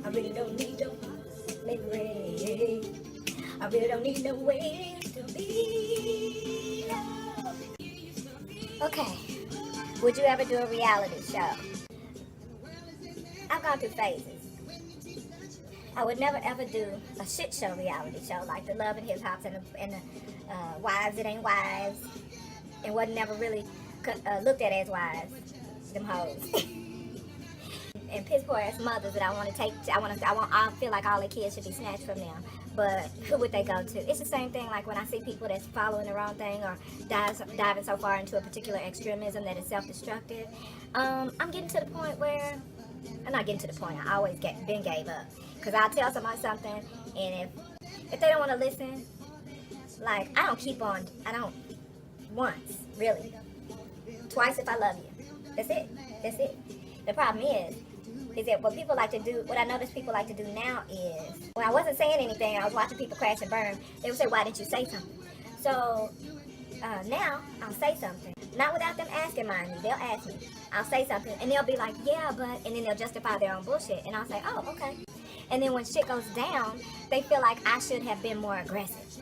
I really don't need no memory. I really don't need no way to be loved. Okay, would you ever do a reality show? I've gone through phases. I would never ever do a shit show reality show like the Love and Hip Hops and the Wives It Ain't Wives, and wasn't never really looked at as wives, them hoes. And piss poor ass mothers that I want to take. I feel like all the kids should be snatched from them. But who would they go to? It's the same thing like when I see people that's following the wrong thing or diving so far into a particular extremism that is self-destructive. I'm getting to the point where I'm not getting to the point. I always gave up because I'll tell somebody something, and if they don't want to listen, like I don't once really, twice if I love you. That's it. The problem is that what I notice people like to do now is, when I wasn't saying anything, I was watching people crash and burn, they would say, why didn't you say something? So now I'll say something, not without them asking, mind you, they'll ask me, I'll say something, and they'll be like, yeah, but, and then they'll justify their own bullshit, and I'll say, oh, okay. And then when shit goes down, they feel like I should have been more aggressive.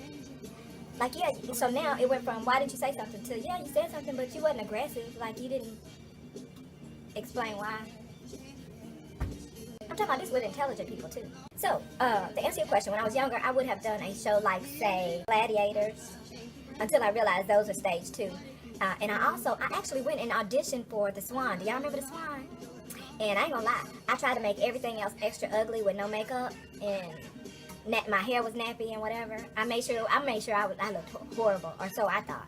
Like, yeah, so now it went from, why didn't you say something, to, yeah, you said something, but you wasn't aggressive, like you didn't explain why. I'm talking about this with intelligent people too. So, to answer your question, when I was younger, I would have done a show like, say, Gladiators, until I realized those were stage 2. And I actually went and auditioned for The Swan. Do y'all remember The Swan? And I ain't gonna lie, I tried to make everything else extra ugly with no makeup, and my hair was nappy and whatever. I made sure I looked horrible, or so I thought,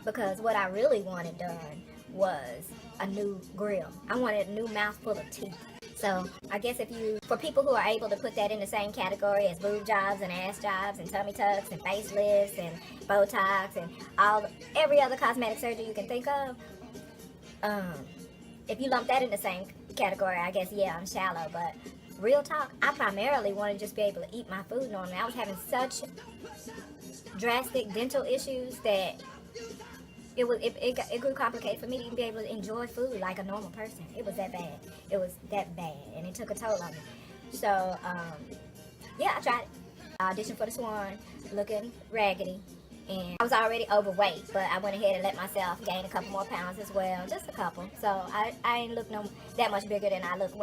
because what I really wanted done was a new grill. I wanted a new mouthful of teeth. So I guess for people who are able to put that in the same category as boob jobs and ass jobs and tummy tucks and facelifts and Botox and every other cosmetic surgery you can think of, if you lump that in the same category, I guess, yeah, I'm shallow. But real talk, I primarily wanted to just be able to eat my food normally. I was having such drastic dental issues that it grew complicated for me to even be able to enjoy food like a normal person. It was that bad. And it took a toll on me. So, yeah, I tried it. I auditioned for The Swan, looking raggedy, and I was already overweight, but I went ahead and let myself gain a couple more pounds as well, just a couple. So I ain't look that much bigger than I looked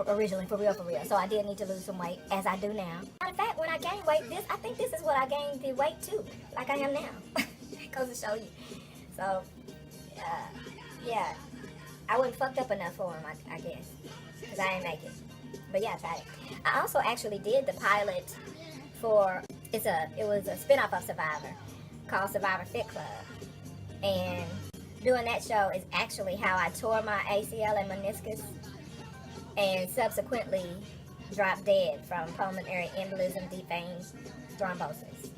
originally, for real. So I did need to lose some weight, as I do now. Matter of fact, when I gained weight, I think this is what I gained the weight to, like I am now. Goes to show you. So, yeah, I wasn't fucked up enough for him, I guess, because I didn't make it. But yeah, I tried it. I also actually did the pilot for, it was a spinoff of Survivor called Survivor Fit Club. And doing that show is actually how I tore my ACL and meniscus and subsequently dropped dead from pulmonary embolism, deep vein thrombosis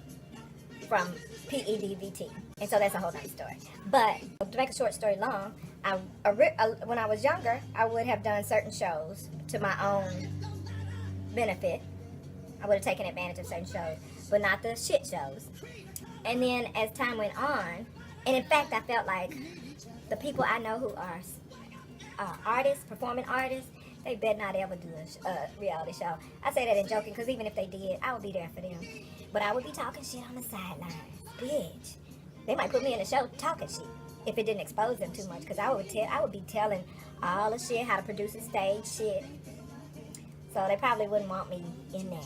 from PEDVT. And so that's a whole nother story. But to make a short story long, when I was younger, I would have done certain shows to my own benefit. I would have taken advantage of certain shows, but not the shit shows. And then as time went on, and in fact, I felt like the people I know who are artists, performing artists, they better not ever do a reality show. I say that in joking, because even if they did, I would be there for them. But I would be talking shit on the sidelines. Bitch. They might put me in a show talking shit if it didn't expose them too much, because I would be telling all the shit, how to produce a stage shit. So they probably wouldn't want me in there.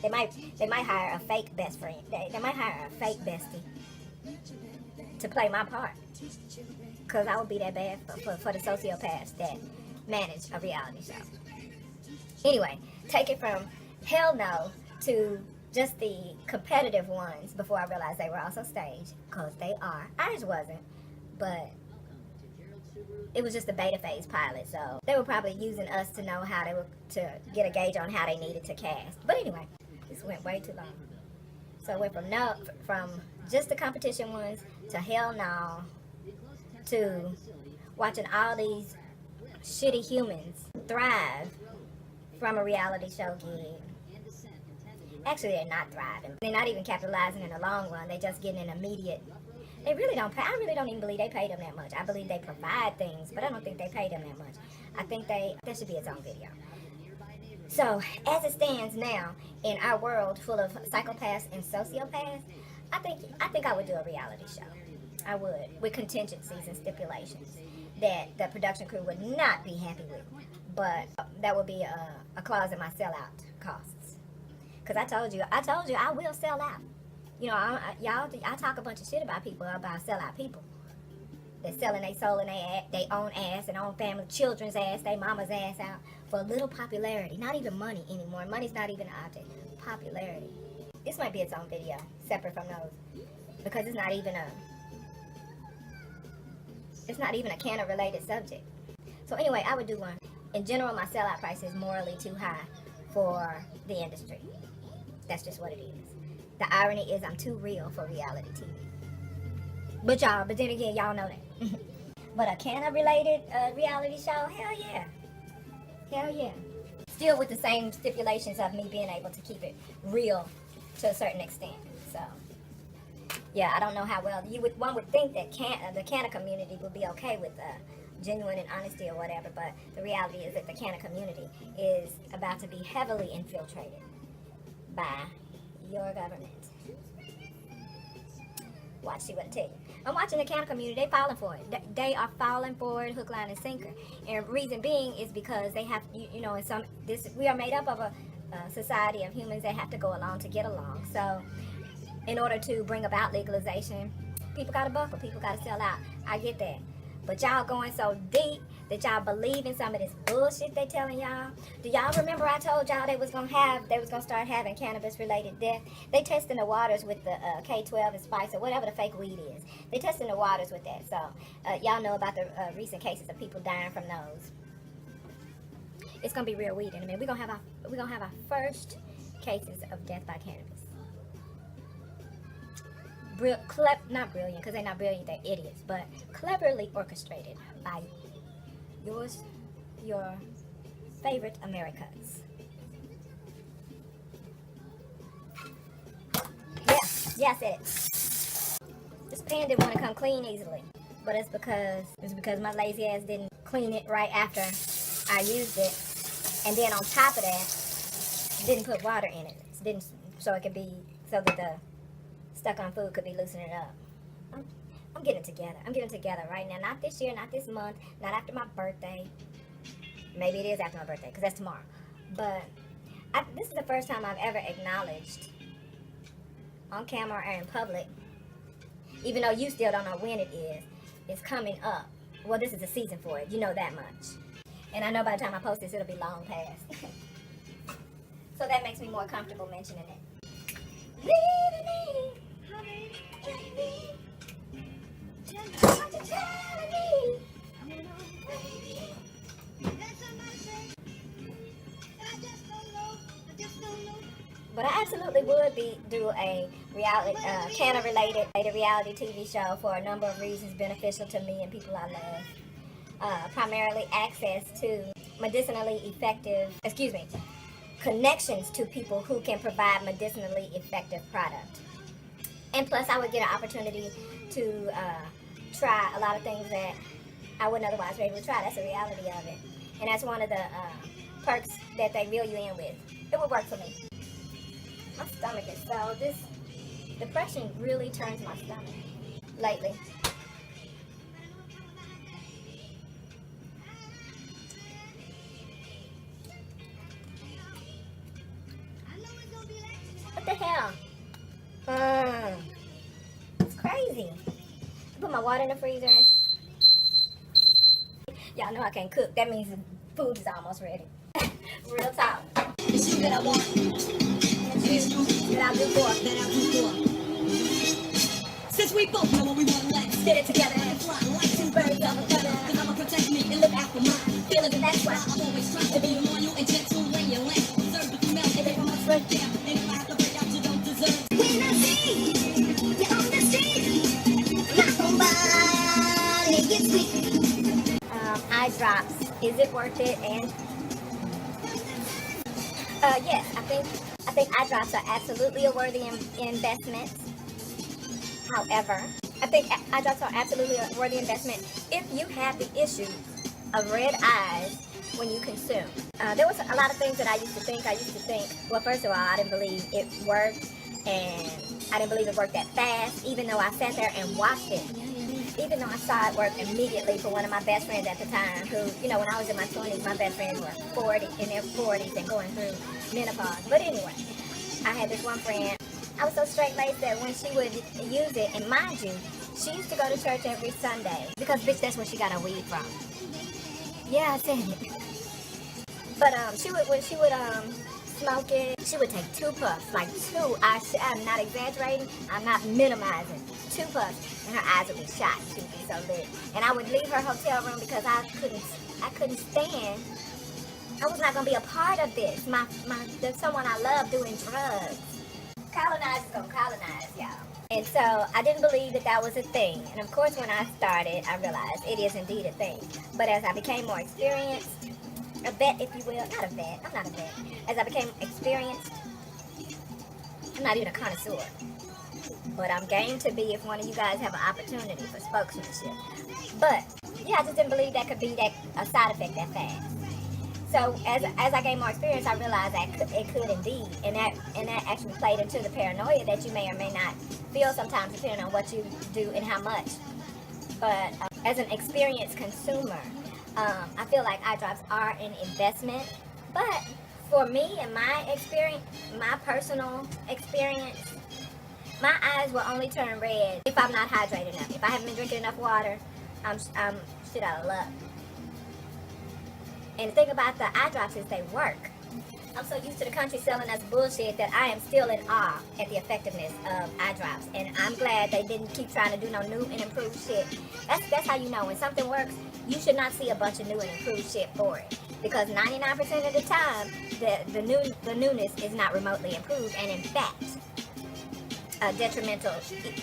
They might hire a fake best friend. They might hire a fake bestie to play my part, because I would be that bad for the sociopaths that manage a reality show. Anyway, take it from hell no to just the competitive ones before I realized they were also staged, because they are. Ours wasn't, but it was just a beta phase pilot, so they were probably using us to know how to get a gauge on how they needed to cast. But anyway, this went way too long. So it went from just the competition ones to hell no to watching all these shitty humans thrive from a reality show gig. Actually, they're not thriving. They're not even capitalizing in the long run. They're just getting an immediate. They really don't pay. I really don't even believe they pay them that much. I believe they provide things, but I don't think they pay them that much. I think that should be its own video. So, as it stands now, in our world full of psychopaths and sociopaths, I think I would do a reality show. I would, with contingencies and stipulations that the production crew would not be happy with. But that would be a clause in my sellout costs. Because I told you I will sell out. You know, I talk a bunch of shit about people, about sellout people. They're selling their soul and their own ass and own family, children's ass, their mama's ass out for a little popularity. Not even money anymore. Money's not even an object. Popularity. This might be its own video, separate from those, because it's not even a Canna related subject. So anyway, I would do one. In general, my sellout price is morally too high for the industry. That's just what it is. The irony is I'm too real for reality TV. But then again, y'all know that. But a Canna related reality show, hell yeah. Hell yeah. Still with the same stipulations of me being able to keep it real to a certain extent. So, yeah, I don't know how well, one would think that the Canna community would be okay with genuine and honesty or whatever, but the reality is that the Canna community is about to be heavily infiltrated by your government. Watch, see what I tell you. I'm watching the Canna community. They falling for it. They are falling for it, hook, line, and sinker. And reason being is because they have, you know, we are made up of a society of humans that have to go along to get along. So, in order to bring about legalization, people gotta buckle. People gotta sell out. I get that. But y'all going so deep that y'all believe in some of this bullshit they telling y'all. Do y'all remember I told y'all they was gonna start having cannabis-related death? They testing the waters with the K12 and Spice or whatever the fake weed is. They testing the waters with that. So y'all know about the recent cases of people dying from those. It's gonna be real weed in a minute. We're gonna have our first cases of death by cannabis. Not brilliant, because they're not brilliant, they're idiots, but cleverly orchestrated by your favorite Americans. Yeah, I said it. This pan didn't want to come clean easily, but it's because my lazy ass didn't clean it right after I used it, and then on top of that, didn't put water in it. So that the stuck on food could be loosening up. I'm getting together. I'm getting together right now. Not this year, not this month, not after my birthday. Maybe it is after my birthday, because that's tomorrow. But this is the first time I've ever acknowledged on camera or in public, even though you still don't know when it is, it's coming up. Well, this is the season for it. You know that much. And I know by the time I post this, it'll be long past. So that makes me more comfortable mentioning it. But I absolutely would do a Canna-related reality TV show for a number of reasons beneficial to me and people I love. Primarily access to medicinally effective, connections to people who can provide medicinally effective product. And plus, I would get an opportunity to try a lot of things that I wouldn't otherwise be able to try. That's the reality of it. And that's one of the perks that they reel you in with. It would work for me. My stomach is so, this depression really turns my stomach lately. What the hell? It's crazy. I put my water in the freezer. Y'all know I can't cook. That means the food is almost ready. Real talk. It's you that I want. It's you that I'll do for. Since we both know what we want, let's get it together and fly like two birds of a feather. Cause I'ma protect me and look out for mine. Feeling that that's why I'm always trying to be loyal and gentle when you land. Observe the female and they from my front down. And if I have to break out, you don't deserve. When I see you on the street, not nobody gets weak. Eyedrops. Is it worth it? And yes, I think eyedrops are absolutely a worthy investment. However, I think eyedrops are absolutely a worthy investment if you have the issue of red eyes when you consume. There was a lot of things that I used to think. Well, first of all, I didn't believe it worked, and I didn't believe it worked that fast, even though I sat there and watched it. Even though I saw it work immediately for one of my best friends at the time, who, when I was in my 20s, my best friends were 40, in their 40s and going through menopause. But anyway, I had this one friend. I was so straight-laced that when she would use it, and mind you, she used to go to church every Sunday, because, bitch, that's where she got her weed from. Yeah, I said it. But when she would smoke it, she would take 2 puffs, like 2. I'm not exaggerating. I'm not minimizing. 2 puffs, and her eyes would be shot. She would be so lit. And I would leave her hotel room because I couldn't stand. I was not gonna be a part of this. There's someone I love doing drugs. Colonize is gonna colonize, y'all. And so I didn't believe that was a thing. And of course, when I started, I realized it is indeed a thing. But as I became more experienced, a vet, if you will, not a vet, I'm not a vet. As I became experienced, I'm not even a connoisseur. But I'm game to be if one of you guys have an opportunity for spokesmanship. But yeah, I just didn't believe that could be a side effect that fast. So as I gained more experience, I realized that it could indeed, and that actually played into the paranoia that you may or may not feel sometimes, depending on what you do and how much. But as an experienced consumer, I feel like eye drops are an investment. But for me and my experience, my personal experience, my eyes will only turn red if I'm not hydrated enough. If I haven't been drinking enough water, I'm shit out of luck. And the thing about the eye drops is they work. I'm so used to the country selling us bullshit that I am still in awe at the effectiveness of eye drops. And I'm glad they didn't keep trying to do no new and improved shit. That's how you know when something works. You should not see a bunch of new and improved shit for it. Because 99% of the time, the newness is not remotely improved. And in fact, detrimental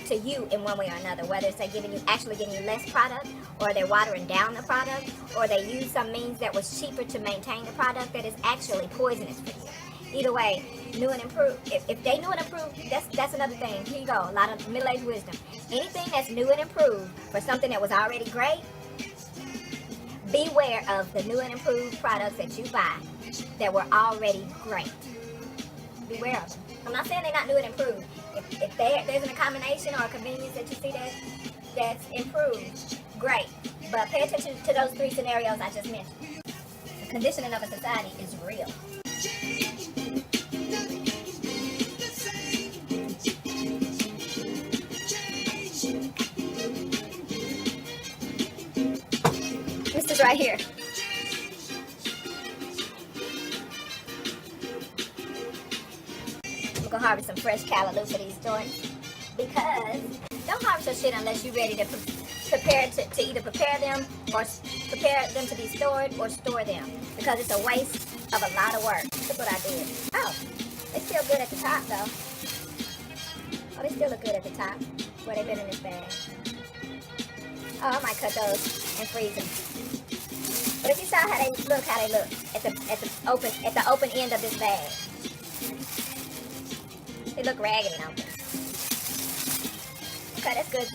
to you in one way or another, whether it's actually giving you less product, or they're watering down the product, or they use some means that was cheaper to maintain the product that is actually poisonous for you. Either way, new and improved. If they new and improved, that's another thing. Here you go, a lot of middle-aged wisdom. Anything that's new and improved for something that was already great, beware of the new and improved products that you buy that were already great. Beware of them. I'm not saying they're not new and improved. If there's a combination or a convenience that you see that's improved, great. But pay attention to those 3 scenarios I just mentioned. The conditioning of a society is real. This is right here. I'm gonna harvest some fresh callaloo for these joints, because don't harvest your shit unless you're ready to prepare to either prepare them or prepare them to be stored or store them, because it's a waste of a lot of work. Look what I did. Oh, they still good at the top though. Oh, they still look good at the top where they've been in this bag. Oh, I might cut those and freeze them. But if you saw how they look at the open end of this bag. They look raggedy, don't they? Okay, that's good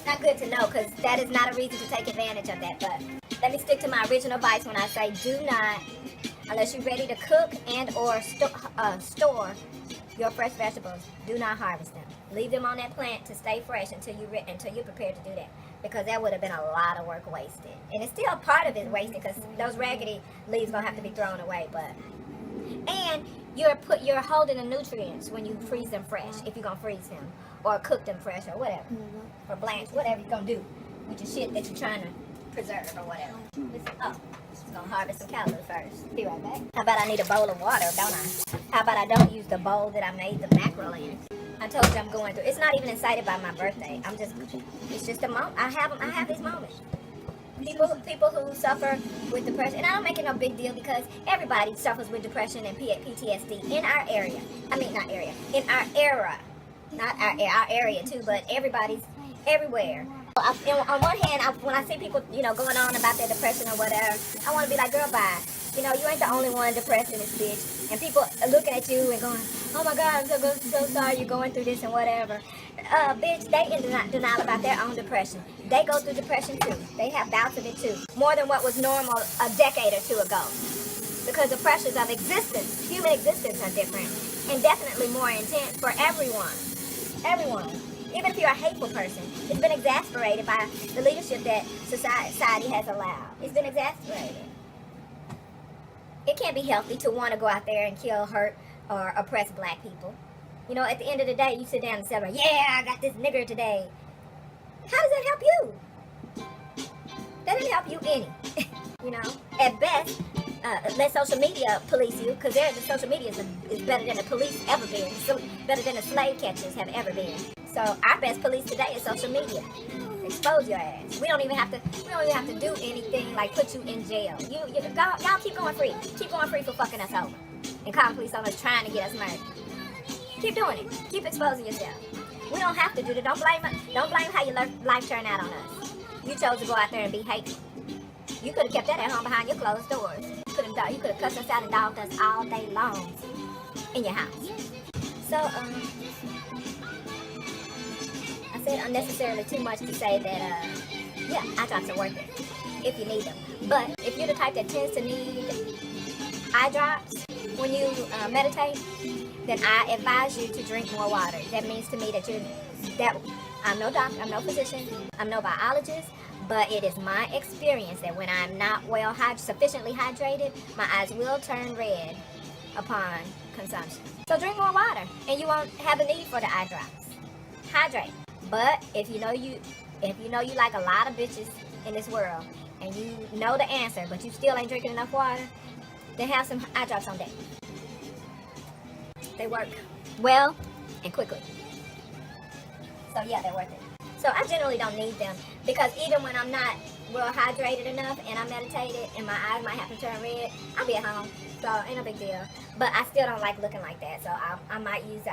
not good to know, because that is not a reason to take advantage of that. But let me stick to my original advice when I say do not, unless you're ready to cook and or store your fresh vegetables, do not harvest them. Leave them on that plant to stay fresh until you're prepared to do that, because that would have been a lot of work wasted. And it's still part of it wasted, because those raggedy leaves gonna have to be thrown away. And you're holding the nutrients when you freeze them fresh, if you're gonna freeze them or cook them fresh or whatever, or blanch, whatever you're gonna do with your shit that you're trying to preserve or whatever. I'm gonna harvest some callaloo first. Be right back. How about I need a bowl of water, don't I? How about I don't use the bowl that I made the mackerel in? I told you I'm going through. It's not even incited by my birthday. It's just a moment. I have these moments. People who suffer with depression, and I don't make it no big deal, because everybody suffers with depression and PTSD in our area. In our era. Not our area too, but everybody's everywhere. On one hand, when I see people, going on about their depression or whatever, I want to be like, girl, bye. You ain't the only one depressed in this bitch. And people are looking at you and going, oh my God, I'm so sorry you're going through this and whatever. bitch, they in denial about their own depression. They go through depression too. They have bouts of it too. More than what was normal a decade or two ago. Because the pressures of existence, human existence, are different. And definitely more intense for everyone. Everyone. Even if you're a hateful person, it's been exasperated by the leadership that society has allowed. It's been exasperated. It can't be healthy to want to go out there and kill, hurt, or oppress black people. You know, at the end of the day, you sit down and celebrate, yeah, I got this nigger today. How does that help you? That doesn't help you any. You know, at best, let social media police you, because the social media is better than the police ever been. So better than the slave catchers have ever been. So our best police today is social media. Expose your ass. We don't even have to do anything like put you in jail. Y'all keep going free. Keep going free for fucking us over and calling police on us trying to get us murdered. Keep doing it. Keep exposing yourself. We don't have to do that. Don't blame how your life turned out on us. You chose to go out there and be hateful. You could have kept that at home behind your closed doors. You could have cussed us out and dogged us all day long in your house. So, I said unnecessarily too much to say that, yeah, eye drops are worth it if you need them. But if you're the type that tends to need eye drops when you meditate, then I advise you to drink more water. That means to me that I'm no doctor, I'm no physician, I'm no biologist, but it is my experience that when I'm not sufficiently hydrated, my eyes will turn red upon consumption. So drink more water, and you won't have a need for the eye drops. Hydrate. But if you know you like a lot of bitches in this world, and you know the answer, but you still ain't drinking enough water, then have some eye drops on deck. They work well and quickly. So yeah, they're worth it. So I generally don't need them, because even when I'm not well hydrated enough and I meditated and my eyes might have to turn red, I'll be at home, so ain't no big deal. But I still don't like looking like that, so I might use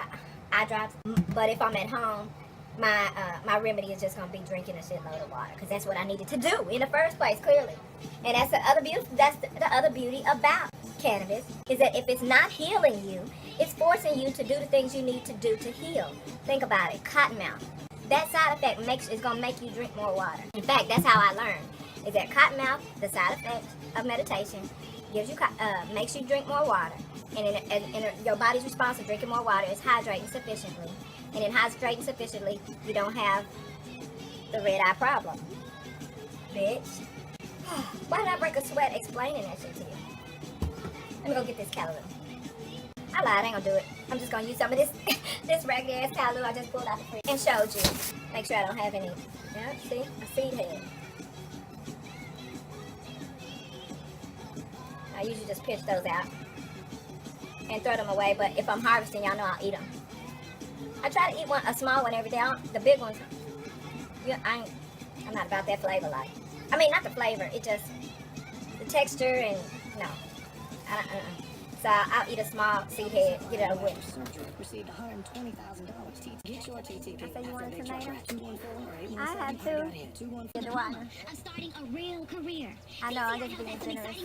eye drops. But if I'm at home, my remedy is just gonna be drinking a shitload of water, because that's what I needed to do in the first place, clearly. And that's the other beauty about cannabis, is that if it's not healing you, it's forcing you to do the things you need to do to heal. Think about it. Cottonmouth. That side effect is gonna make you drink more water. In fact, that's how I learned. Is that cottonmouth, the side effect of meditation, makes you drink more water, and your body's response to drinking more water is hydrating sufficiently. And in hydrating sufficiently, you don't have the red eye problem. Bitch. Why did I break a sweat explaining that shit to you? Let me go get this callaloo. I lied, I ain't gonna do it. I'm just gonna use some of this this raggedy ass callaloo I just pulled out the fridge and showed you. Make sure I don't have any. Yeah, see? A seed head. I usually just pitch those out and throw them away, but if I'm harvesting, y'all know I'll eat them. I try to eat a small one every day. The big ones, I'm not about that flavor life. I mean, not the flavor, it just, the texture and, no. So I'll eat a small seed head, get it over with. Received $120,000. Get your TT. I said you wanted tomato? I had two. Get the water. I'm starting a real career. I know, I'm just being generous.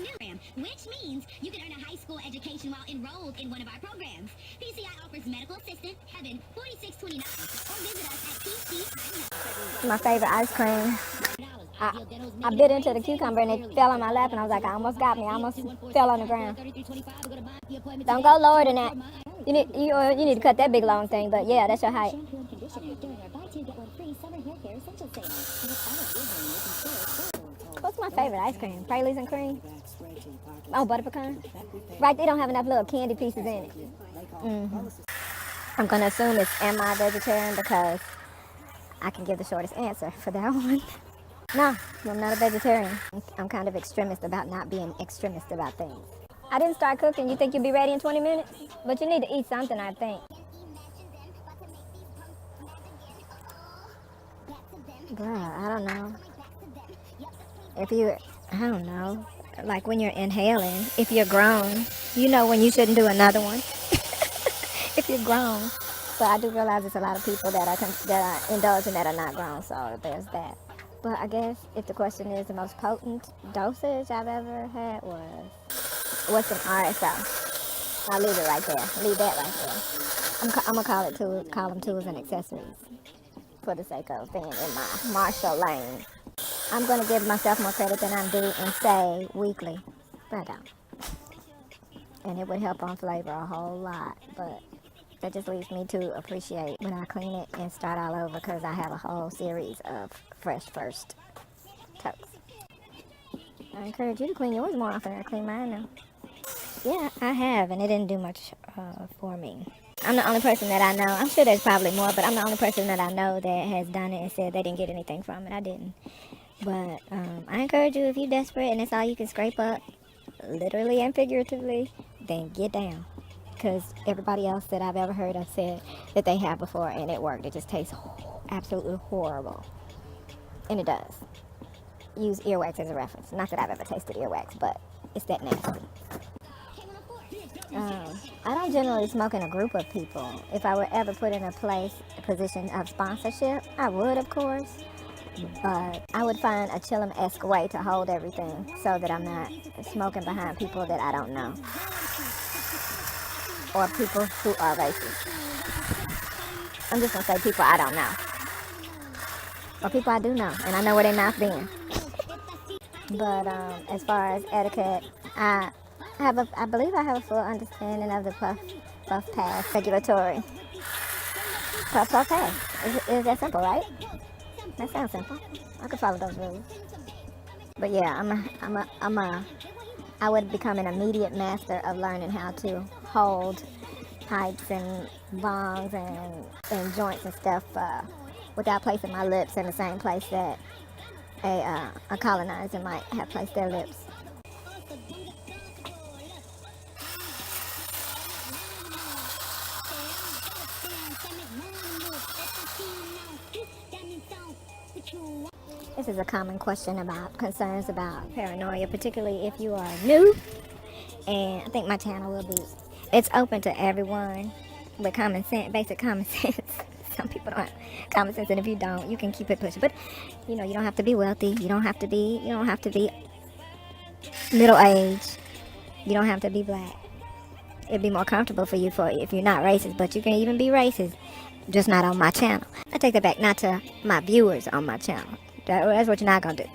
Which means you can earn a high school education while enrolled in one of our programs. PCI offers medical assistant, Heaven, 4629, or visit us at TT. My favorite ice cream. I bit into the cucumber and it fell on my lap, and I was like, I almost got me. I almost fell on the ground. Don't go lower than that. You need to cut that big long thing, but yeah, that's your height. What's my favorite ice cream? Pralines and cream? Oh, butter pecan? Right, they don't have enough little candy pieces in it. I'm going to assume it's am I vegetarian, because I can give the shortest answer for that one. No, I'm not a vegetarian. I'm kind of extremist about not being extremist about things. I didn't start cooking. You think you'll be ready in 20 minutes? But you need to eat something, I think. Girl, I don't know. I don't know. Like when you're inhaling, if you're grown, you know when you shouldn't do another one. If you're grown. So I do realize there's a lot of people that are indulging that are not grown, so there's that. But I guess if the question is the most potent dosage I've ever had was some RSO. I'll leave it right there. Leave that right there. I'm gonna call them tools and accessories. for the sake of being in my martial lane. I'm going to give myself more credit than I'm due and say weekly, but I don't. And it would help on flavor a whole lot, but that just leaves me to appreciate when I clean it and start all over, because I have a whole series of fresh first tokes. I encourage you to clean yours more often than I clean mine now. Yeah, I have, and it didn't do much for me. I'm the only person that I know. I'm sure there's probably more, but I'm the only person that I know that has done it and said they didn't get anything from it. I didn't. But I encourage you, if you're desperate and that's all you can scrape up, literally and figuratively, then get down. Because everybody else that I've ever heard of said that they have before and it worked. It just tastes absolutely horrible. And it does. Use earwax as a reference. Not that I've ever tasted earwax, but it's that nasty. I don't generally smoke in a group of people. If I were ever put in a position of sponsorship, I would, of course. But I would find a Chillum-esque way to hold everything so that I'm not smoking behind people that I don't know. Or people who are racist. I'm just going to say people I don't know. Or people I do know, and I know where their mouth been. But as far as etiquette, I believe I have a full understanding of the puff pass regulatory. Puff pass. Is that simple, right? That sounds simple. I could follow those rules. But yeah, I would become an immediate master of learning how to hold pipes and bongs and joints and stuff without placing my lips in the same place that a colonizer might have placed their lips. This is a common question about concerns about paranoia, particularly if you are new. And I think my channel will be, it's open to everyone with common sense, basic common sense. Some people don't have common sense, and if you don't, you can keep it pushing. But you know, you don't have to be wealthy. You don't have to be middle aged. You don't have to be black. It'd be more comfortable for you if you're not racist, but you can even be racist, just not on my channel. I take that back, not to my viewers on my channel. That's what you're not going to do.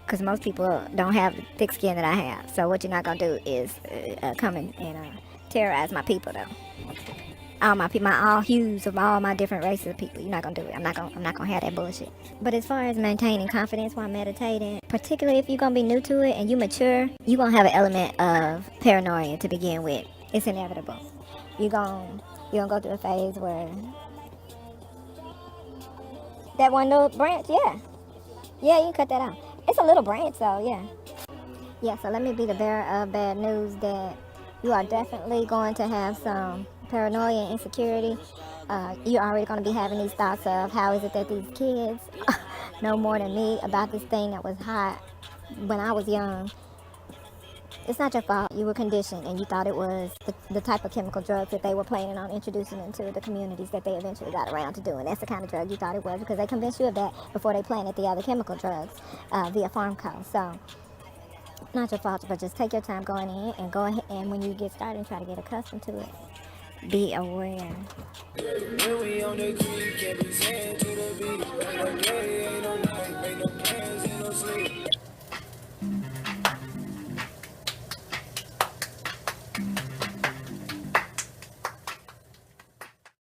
Because most people don't have the thick skin that I have. So what you're not going to do is come and terrorize my people, though. All my people, all hues of all my different races of people. You're not going to do it. I'm not going to have that bullshit. But as far as maintaining confidence while meditating, particularly if you're going to be new to it and you mature, you're going to have an element of paranoia to begin with. It's inevitable. You're going to go through a phase where that one little branch, yeah, you can cut that out. It's a little branch, so yeah. So let me be the bearer of bad news that you are definitely going to have some paranoia and insecurity. You're already going to be having these thoughts of how is it that these kids know more than me about this thing that was hot when I was young. It's not your fault. You were conditioned and you thought it was the type of chemical drugs that they were planning on introducing into the communities that they eventually got around to doing. That's the kind of drug you thought it was because they convinced you of that before they planted the other chemical drugs via Farmco. So, not your fault, but just take your time going in and go ahead and when you get started and try to get accustomed to it, be aware.